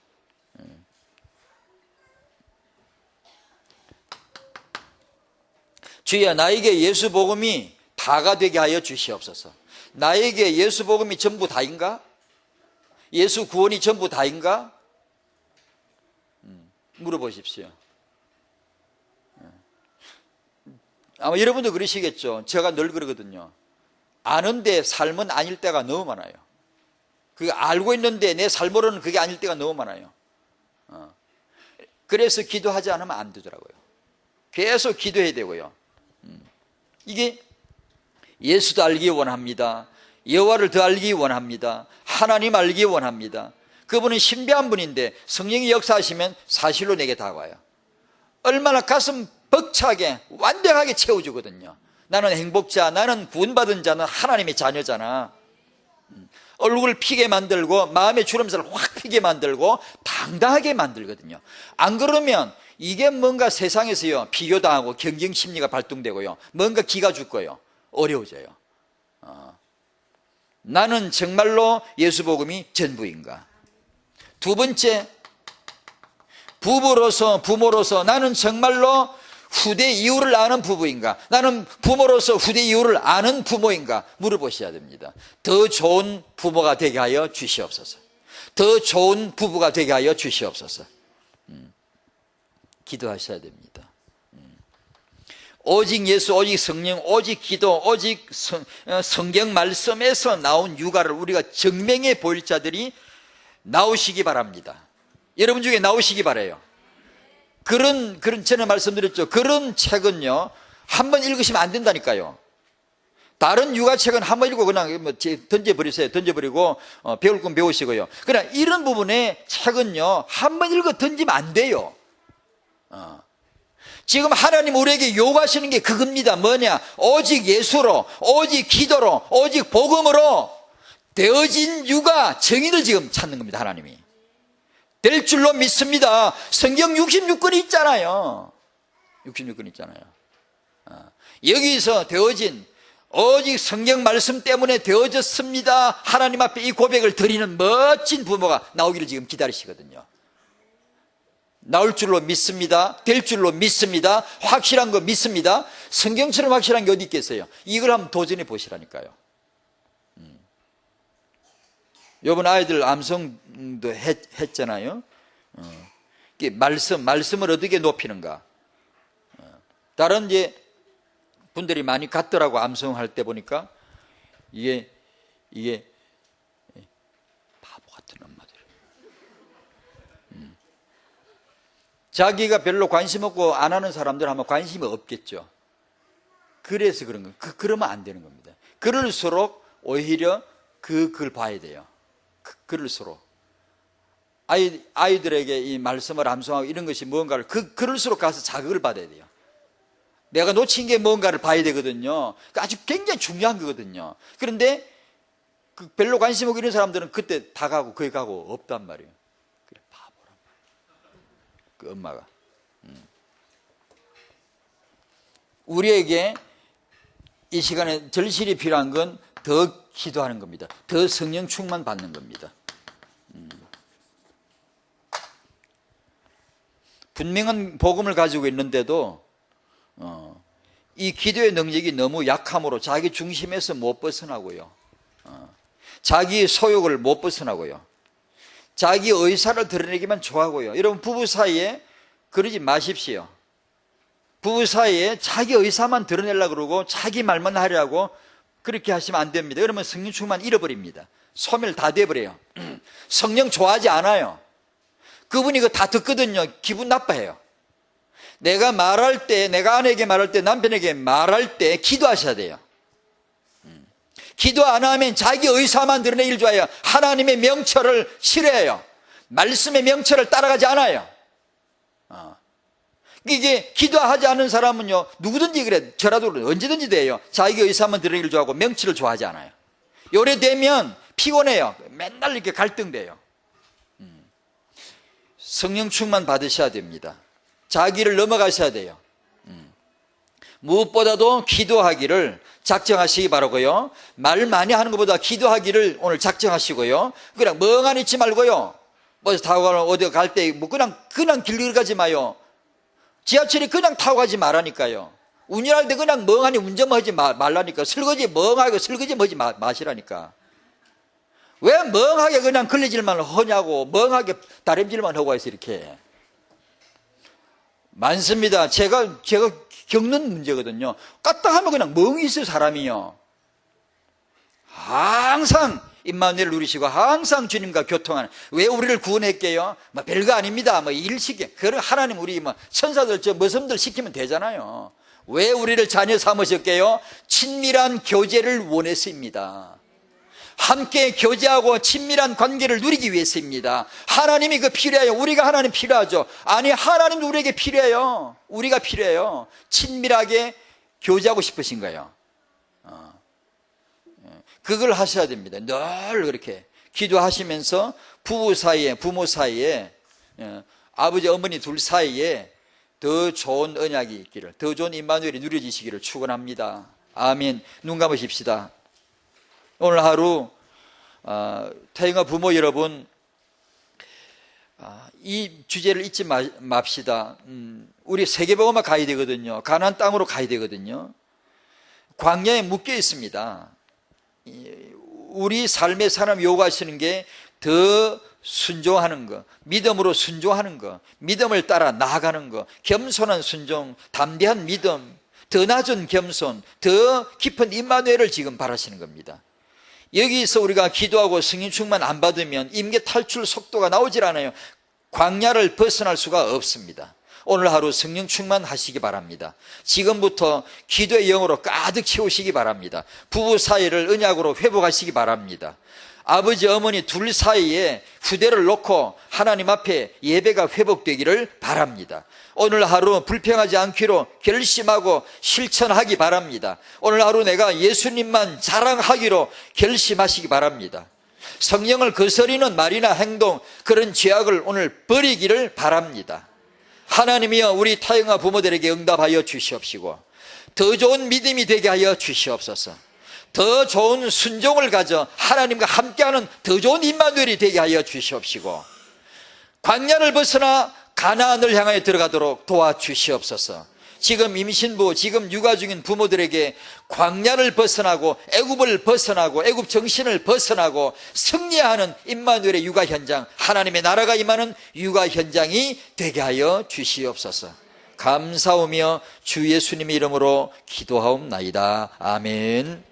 주여, 나에게 예수 복음이 다가 되게 하여 주시옵소서. 나에게 예수 복음이 전부 다인가? 예수 구원이 전부 다인가? 물어보십시오. 아마 여러분도 그러시겠죠. 제가 늘 그러거든요. 아는데 삶은 아닐 때가 너무 많아요. 그게 알고 있는데 내 삶으로는 그게 아닐 때가 너무 많아요. 그래서 기도하지 않으면 안 되더라고요. 계속 기도해야 되고요. 이게 예수도 알기 원합니다. 여호와를 더 알기 원합니다. 하나님 알기 원합니다. 그분은 신비한 분인데 성령이 역사하시면 사실로 내게 다가와요. 얼마나 가슴 벅차게 완벽하게 채워주거든요. 나는 행복자, 나는 구원받은 자는 하나님의 자녀잖아. 얼굴 피게 만들고 마음의 주름살을 확 피게 만들고 당당하게 만들거든요. 안 그러면 이게 뭔가 세상에서요, 비교당하고 경쟁심리가 발동되고요, 뭔가 기가 죽고요, 어려워져요. 나는 정말로 예수 복음이 전부인가? 두 번째, 부모로서 나는 정말로 후대 이유를 아는 부부인가? 나는 부모로서 후대 이유를 아는 부모인가? 물어보셔야 됩니다. 더 좋은 부모가 되게 하여 주시옵소서. 더 좋은 부부가 되게 하여 주시옵소서. 기도하셔야 됩니다. 오직 예수, 오직 성령, 오직 기도, 오직 성경 말씀에서 나온 육아를 우리가 증명해 보일 자들이 나오시기 바랍니다. 여러분 중에 나오시기 바라요. 그런 전에 말씀드렸죠. 그런 책은요, 한번 읽으시면 안 된다니까요. 다른 육아책은 한번 읽고 그냥 던져버리세요. 던져버리고 배울 건 배우시고요. 그러나 이런 부분의 책은요, 한번 읽어 던지면 안 돼요. 지금 하나님 우리에게 요구하시는 게 그겁니다. 뭐냐? 오직 예수로, 오직 기도로, 오직 복음으로 되어진 육아 정의를 지금 찾는 겁니다. 하나님이 될 줄로 믿습니다. 성경 66권이 있잖아요. 66권 있잖아요. 여기서 되어진, 오직 성경 말씀 때문에 되어졌습니다. 하나님 앞에 이 고백을 드리는 멋진 부모가 나오기를 지금 기다리시거든요. 나올 줄로 믿습니다. 될 줄로 믿습니다. 확실한 거 믿습니다. 성경처럼 확실한 게 어디 있겠어요? 이걸 한번 도전해 보시라니까요. 요번 아이들 암송도 했잖아요. 말씀을 어떻게 높이는가. 다른 이제 분들이 많이 갔더라고. 암송할 때 보니까 이게 바보 같은 엄마들. 자기가 별로 관심 없고 안 하는 사람들 아마 관심이 없겠죠. 그래서 그런 거. 그러면 안 되는 겁니다. 그럴수록 오히려 그걸 봐야 돼요. 그럴수록 아이들에게 이 말씀을 암송하고 이런 것이 무언가를 그럴수록 가서 자극을 받아야 돼요. 내가 놓친 게 뭔가를 봐야 되거든요. 아주 굉장히 중요한 거거든요. 그런데 별로 관심 없고 이런 사람들은 그때 다 가고 거기 가고 없단 말이에요. 그래, 바보란 말이에요. 그 엄마가. 우리에게 이 시간에 절실히 필요한 건 더 기도하는 겁니다. 더 성령 충만 받는 겁니다. 분명한 복음을 가지고 있는데도 이 기도의 능력이 너무 약함으로 자기 중심에서 못 벗어나고요. 자기의 소욕을 못 벗어나고요. 자기 의사를 드러내기만 좋아하고요. 여러분 부부 사이에 그러지 마십시오. 부부 사이에 자기 의사만 드러내려고 그러고 자기 말만 하려고 그렇게 하시면 안 됩니다. 그러면 성령 충만 잃어버립니다. 소멸 다 돼버려요. 성령 좋아하지 않아요. 그분이 그거 다 듣거든요. 기분 나빠해요. 내가 말할 때, 내가 아내에게 말할 때, 남편에게 말할 때 기도하셔야 돼요. 기도 안 하면 자기 의사만 드러내길 좋아해요. 하나님의 명철을 싫어해요. 말씀의 명철을 따라가지 않아요. 이게 기도하지 않은 사람은요, 누구든지 그래, 저라도 언제든지 돼요. 자기 의사만 드러내길 좋아하고 명철을 좋아하지 않아요. 요래 되면 피곤해요. 맨날 이렇게 갈등돼요. 성령 충만 받으셔야 됩니다. 자기를 넘어가셔야 돼요. 무엇보다도 기도하기를 작정하시기 바라고요. 말 많이 하는 것보다 기도하기를 오늘 작정하시고요. 그냥 멍하니 있지 말고요. 버스 타고 어디 갈 때 뭐 그냥 길 가지 마요. 지하철이 그냥 타고 가지 말라니까요. 운전할 때 그냥 멍하니 운전만 하지 말라니까. 설거지 멍하게 설거지 하지 마시라니까. 왜 멍하게 그냥 걸레질만 하냐고. 멍하게 다림질만 하고 있어 이렇게. 많습니다. 제가 겪는 문제거든요. 까딱하면 그냥 멍이 있어요 사람이요. 항상 임마누엘을 누리시고 항상 주님과 교통하는. 왜 우리를 구원했게요? 뭐 별거 아닙니다. 뭐 일 시켜. 그런 하나님 우리 뭐 천사들 저 머슴들 시키면 되잖아요. 왜 우리를 자녀 삼으셨게요? 친밀한 교제를 원해서입니다. 함께 교제하고 친밀한 관계를 누리기 위해서입니다. 하나님이 그 필요해요. 우리가 하나님 필요하죠. 아니 하나님도 우리에게 필요해요. 우리가 필요해요. 친밀하게 교제하고 싶으신 거예요. 그걸 하셔야 됩니다. 늘 그렇게 기도하시면서 부부 사이에, 부모 사이에, 아버지 어머니 둘 사이에 더 좋은 언약이 있기를, 더 좋은 임마누엘이 누려지시기를 축원합니다. 아멘. 눈 감으십시다. 오늘 하루 태영아 부모 여러분, 이 주제를 잊지 맙시다. 우리 세계복음화 가야 되거든요. 가나안 땅으로 가야 되거든요. 광야에 묶여 있습니다. 우리 삶의 사람 요구하시는 게 더 순종하는 거, 믿음으로 순종하는 거, 믿음을 따라 나아가는 거, 겸손한 순종, 담대한 믿음, 더 낮은 겸손, 더 깊은 임마누엘을 지금 바라시는 겁니다. 여기서 우리가 기도하고 성령 충만 안 받으면 임계 탈출 속도가 나오질 않아요. 광야를 벗어날 수가 없습니다. 오늘 하루 성령 충만하시기 바랍니다. 지금부터 기도의 영으로 가득 채우시기 바랍니다. 부부 사이를 언약으로 회복하시기 바랍니다. 아버지 어머니 둘 사이에 후대를 놓고 하나님 앞에 예배가 회복되기를 바랍니다. 오늘 하루 불평하지 않기로 결심하고 실천하기 바랍니다. 오늘 하루 내가 예수님만 자랑하기로 결심하시기 바랍니다. 성령을 거스리는 말이나 행동, 그런 죄악을 오늘 버리기를 바랍니다. 하나님이여 우리 타영아 부모들에게 응답하여 주시옵시고 더 좋은 믿음이 되게 하여 주시옵소서. 더 좋은 순종을 가져 하나님과 함께하는 더 좋은 임마누엘이 되게 하여 주시옵시고 광야를 벗어나 가나안을 향하여 들어가도록 도와주시옵소서. 지금 임신부, 지금 육아 중인 부모들에게 광야를 벗어나고 애굽을 벗어나고 애굽 정신을 벗어나고 승리하는 임마누엘의 육아 현장, 하나님의 나라가 임하는 육아 현장이 되게 하여 주시옵소서. 감사하며 주 예수님의 이름으로 기도하옵나이다. 아멘.